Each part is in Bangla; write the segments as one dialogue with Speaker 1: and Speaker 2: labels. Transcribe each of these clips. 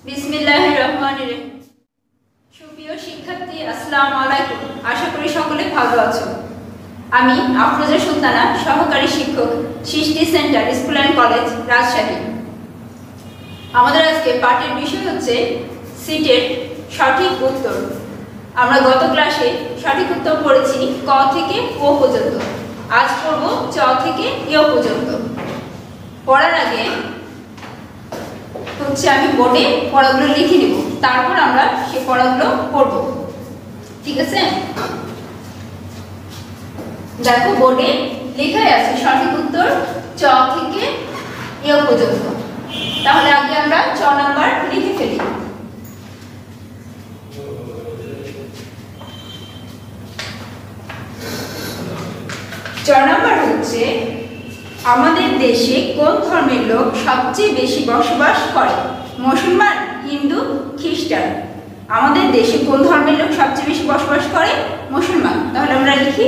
Speaker 1: বিসমিল্লাহির রহমানির রহিম। সুপ্রিয় শিক্ষার্থী, আসসালামু আলাইকুম। আশা করি সকলে ভালো আছো। আমি আফরোজা সুলতানা, সহকারী শিক্ষক, সৃষ্টি centre school and college, Rajshahi. আমাদের আজকে পাঠের বিষয় হচ্ছে সিটের সঠিক উত্তর। আমরা গত ক্লাসে সঠিক উত্তর পড়েছি ক থেকে ও পর্যন্ত। আজ পড়ব চ থেকে ইয় পর্যন্ত। পড়ার আগে আমি বোর্ডে পড়াগুলো লিখে নিব, তারপর আমরা সেই পড়াগুলো পড়ব। ঠিক আছে? দেখো বোর্ডে লেখাই আছে সঠিক উত্তর চ থেকে ইয় পর্যন্ত। তাহলে আগে আমরা চ নাম্বার লিখে ফেলি। চ নাম্বার হচ্ছে, আমাদের দেশে কোন ধর্মের লোক সবচেয়ে বেশি বসবাস করে? মুসলমান, হিন্দু, খ্রিস্টান। আমাদের দেশে কোন ধর্মের লোক সবচেয়ে বেশি বসবাস করে? মুসলমান। তাহলে আমরা লিখি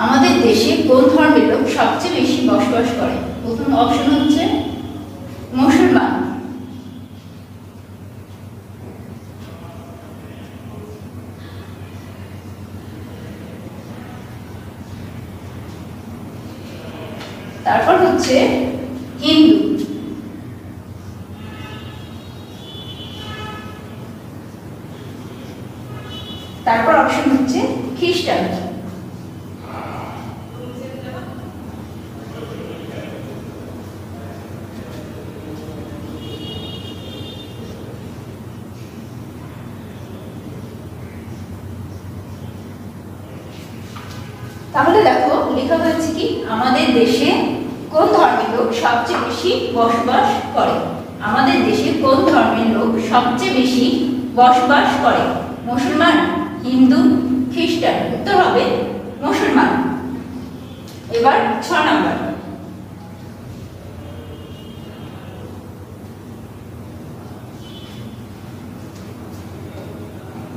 Speaker 1: আমাদের দেশে কোন ধর্মের লোক সবচেয়ে বেশি বসবাস করে? প্রথম অপশন হচ্ছে মুসলমান। তারপর হচ্ছে হিন্দু। তারপর অপশন হচ্ছে খ্রিস্টান। তাহলে দেখো লেখা হয়েছে কি, আমাদের দেশে কোন ধর্মের লোক সবচেয়ে বেশি বসবাস করে? আমাদের দেশে কোন ধর্মের লোক সবচেয়ে বেশি বসবাস করে? মুসলমান, হিন্দু, খ্রিস্টান। উত্তর হবে মুসলমান। এবার 6 নাম্বার।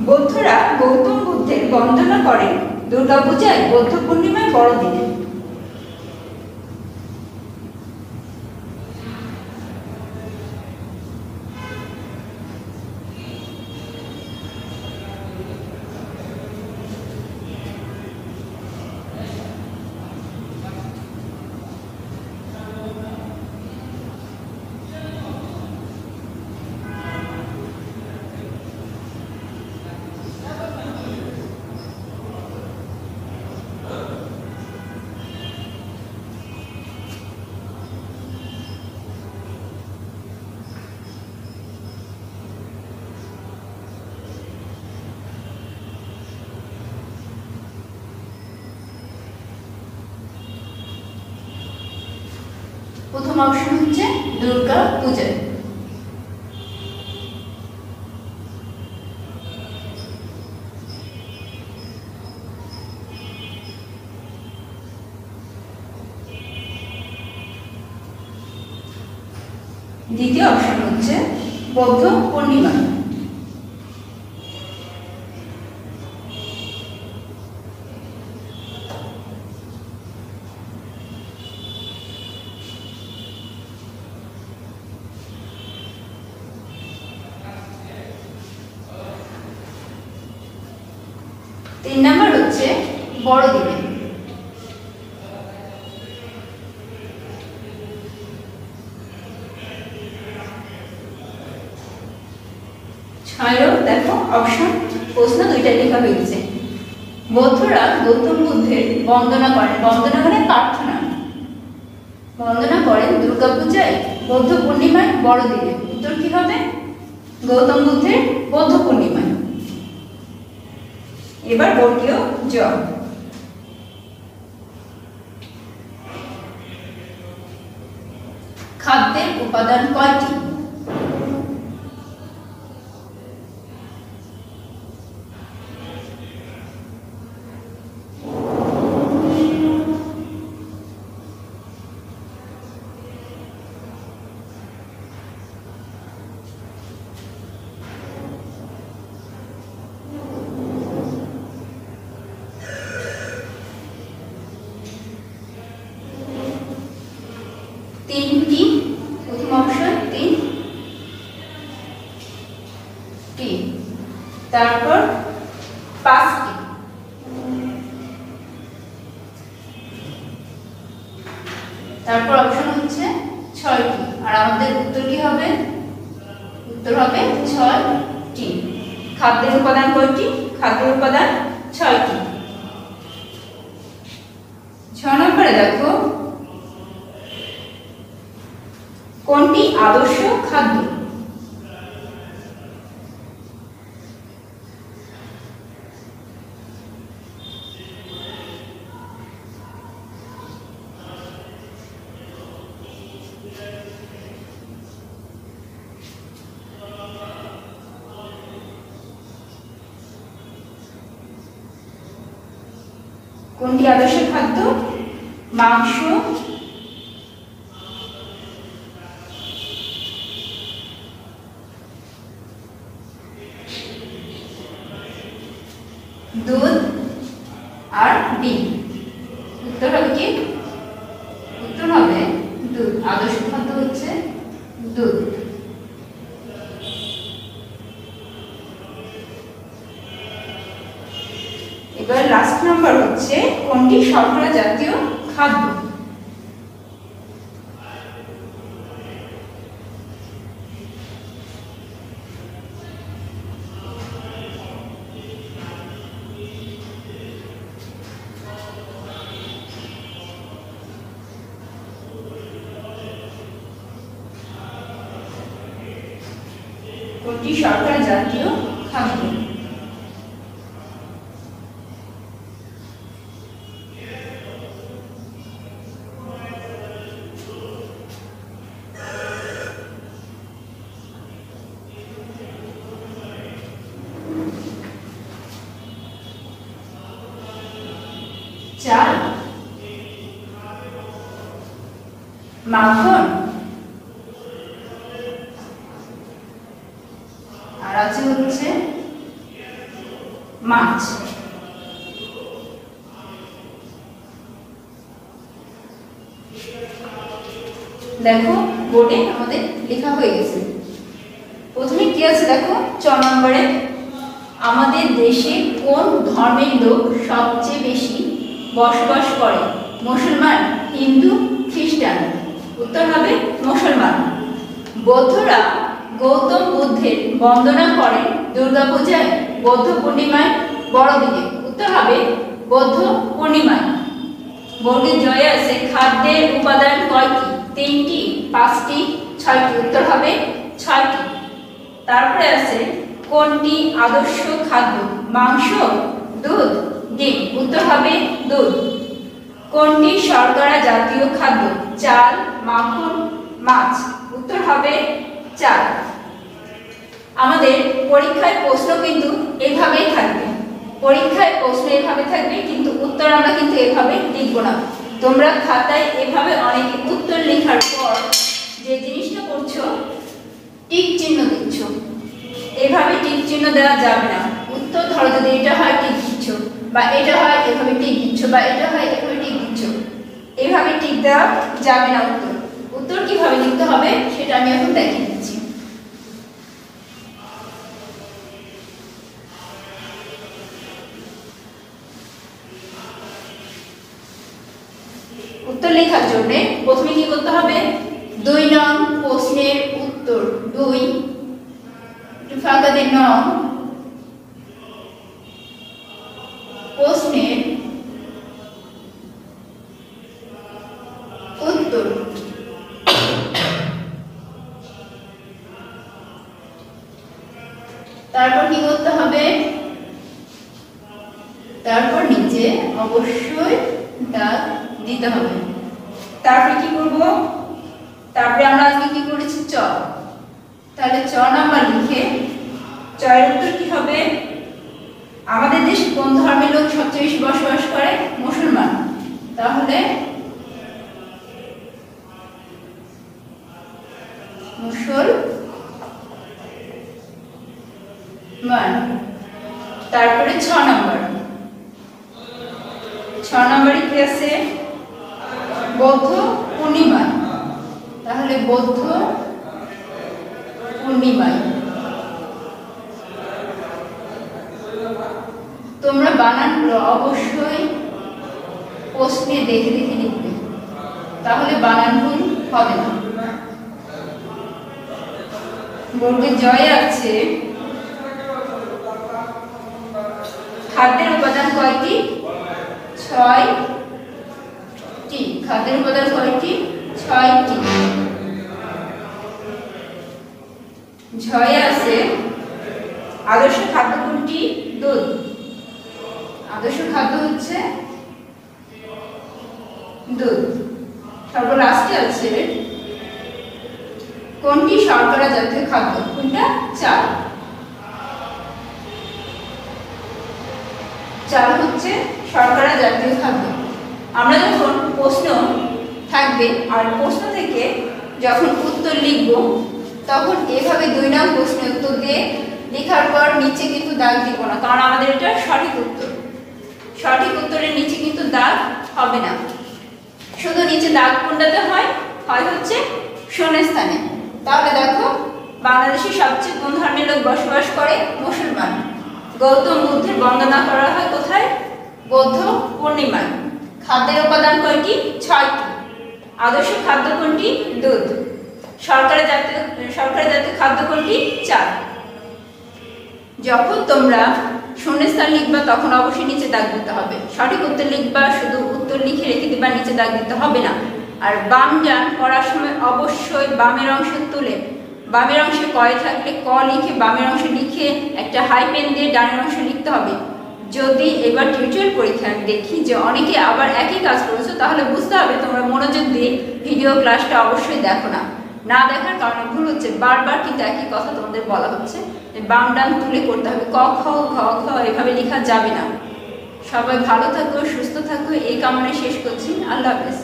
Speaker 1: বৌদ্ধরা গৌতম বুদ্ধের বন্দনা করেন দুর্গাপূজায়, বৌদ্ধ পূর্ণিমায়, বড়দিনে। প্রথম অপশন হচ্ছে দুর্গা পূজা। দ্বিতীয় অপশন হচ্ছে বৌদ্ধ পূর্ণিমা। তিন নম্বর হচ্ছে বড়দিনে। ছয়েরও দেখো অপশন প্রশ্ন দুইটা লেখা হয়েছে। বৌদ্ধরা গৌতম বুদ্ধের বন্দনা করেন, বন্দনা মানে প্রার্থনা, বন্দনা করেন দুর্গাপূজায়, বৌদ্ধ পূর্ণিমায়, বড়দিনে। উত্তর কি হবে? গৌতম বুদ্ধের বৌদ্ধ পূর্ণিমায়। এবার বর্গীয় জ। খাদ্যের উপাদান কয়টি? তিনটি। প্রথম অপশন তিনটি, তারপর পাঁচটি, তারপর অপশন হচ্ছে ছয়টি। আর আমাদের উত্তর কি হবে? উত্তর হবে ছয়টি। খাদ্যের উপাদান কয়টি? খাদ্যের উপাদান ছয়টি। 6 নম্বরে দেখো কোনটি আদর্শ খাদ্য? কোনটি আদর্শ খাদ্য? মাংস, দুধ আর ডিম। উত্তর হবে কি? উত্তর হবে দুধ। আদর্শ খাদ্য হচ্ছে দুধ। এবার লাস্ট নাম্বার হচ্ছে কোনটি শর্করা জাতীয় খাদ্য? কোনটি শর্করা জাতীয় খাদ্য? চাল, মাখন, আর আছে হচ্ছে মাছ। দেখো বোর্ডে আমাদের লেখা হয়ে গেছে। প্রথমে কি আছে দেখো, 4 নম্বরে আমাদের দেশে কোন ধর্মের লোক সবচেয়ে বেশি বসবাস করে? মুসলমান, হিন্দু, খ্রিস্টান। উত্তর হবে মুসলমান। বৌদ্ধরা গৌতম বুদ্ধের বন্দনা করেন দুর্গাপূজায়, বৌদ্ধ পূর্ণিমায়, বড়দিনে। উত্তর হবে বৌদ্ধ পূর্ণিমায়। বর্গের জয়ে আছে খাদ্যের উপাদান কয়টি? 3টি, 5টি, 6টি। উত্তর হবে 6টি। তারপরে আছে কোনটি আদর্শ খাদ্য? মাংস, দুধ, ডিম। উত্তর হবে দুধ। কোনটি শর্করা জাতীয় খাদ্য? চাল, মাখন, মাছ। উত্তর হবে 4। আমাদের পরীক্ষায় প্রশ্ন কিন্তু এভাবেই থাকবে, পরীক্ষায় প্রশ্ন এভাবে থাকবে, কিন্তু উত্তর আমরা কিন্তু এভাবে লিখব না। তোমরা খাতায় এভাবে অনেকে উত্তর লেখার পর যে জিনিসটা করছো, টিক চিহ্ন দিচ্ছ। এভাবে টিক চিহ্ন দেওয়া যাবে না। উত্তর ধরো যদি এটা হয় টিক দিচ্ছ, বা এটা হয় এভাবে টিক দিচ্ছ, বা এটা হয় এভাবে টিক দিচ্ছ। এভাবে টিক দেওয়া যাবে না। উত্তর উত্তর কিভাবে লিখতে হবে সেটা আমি এখন দেখিয়ে দিচ্ছি। উত্তর লেখার জন্য প্রথমে কি করতে হবে, 2 নং প্রশ্নের উত্তর, 2 ফাঁকা দিয়ে নং প্রশ্নের উত্তর। তারপর কি করতে হবে, তারপর নিচে অবশ্যই দাগ দিতে হবে। তারপরে কি করব, তারপরে আমরা আজকে কি করেছি, চ। তাহলে চ নাম্বার লিখে চয়ের উত্তর কি হবে, আমাদের দেশে কোন ধর্মের লোক সবচেয়ে বেশি বসবাস করে, মুসলমান। তাহলে মুসলমান। তারপরে 6 নাম্বার, 6 নম্বরে কি আছে, বৌদ্ধ পূর্ণিমা। তাহলে বৌদ্ধ পূর্ণিমায়। তোমরা বানানগুলো অবশ্যই প্রশ্নে দেখে দেখে লিখবে, তাহলে বানান ভুল হবে না। বর্গে জয় আছে, খাদ্যের উপাদান কয়টি, 6টি। খাদ্যের উপাদান কয়টি, 6টি। ঝয়ে আছে, আদর্শ খাদ্য কোনটি, দুধ। আদর্শ খাদ্য হচ্ছে দুধ। তারপর লাস্টে আছে, কোনটি শর্করা জাতীয় খাদ্য, কোনটা, চাল। চাল হচ্ছে শর্করা জাতীয় খাদ্য। আমরা যখন প্রশ্ন থাকবে আর প্রশ্ন থেকে যখন উত্তর লিখব, তখন এভাবে 2 নং প্রশ্নের উত্তর দিয়ে লেখার পর নিচে কিন্তু দাগ দিব না, কারণ আমাদের এটা সঠিক উত্তর। সঠিক উত্তরের নিচে কিন্তু দাগ হবে না, শুধু নিচে দাগ কোনটাতে হয়, হয় হচ্ছে শূন্যস্থানে। তাহলে দেখো, বাংলাদেশে সবচেয়ে কোন ধর্মের লোক বসবাস করে, মুসলমান। গৌতম বুদ্ধের বন্দনা করা হয় কোথায়, বৌদ্ধ পূর্ণিমায়। খাদ্যের উপাদান কয়টি, 6টি। আদর্শ খাদ্য কোনটি, দুধ। শর্করা জাতীয় খাদ্য কোনটি, চাল। যখন তোমরা শূন্যস্থান লিখবা তখন অবশ্যই নিচে দাগ দিতে হবে। সঠিক উত্তর লিখবা, শুধু উত্তর লিখে রেখে দিবা, নিচে দাগ দিতে হবে না। আর বাম ডান করার সময় অবশ্যই বামের অংশ তুলে, বামের অংশে কয় থাকলে ক লিখে বামের অংশ লিখে একটা হাই পেন দিয়ে ডানের অংশ লিখতে হবে। যদি এবার টিউটোরিয়াল পরীক্ষা আমি দেখি যে অনেকে আবার একই কাজ করেছো, তাহলে বুঝতে হবে তোমরা মনোযোগ দিয়ে ভিডিও ক্লাসটা অবশ্যই দেখো না। না দেখার কারণে ভুল হচ্ছে, বারবার কিন্তু একই কথা তোমাদের বলা হচ্ছে। বাম ডান তুলে করতে হবে, ক খ ঘ খ এভাবে লেখা যাবে না। সবাই ভালো থাকো, সুস্থ থাকো, এই কামনায় শেষ করছি। আল্লাহ হাফেজ।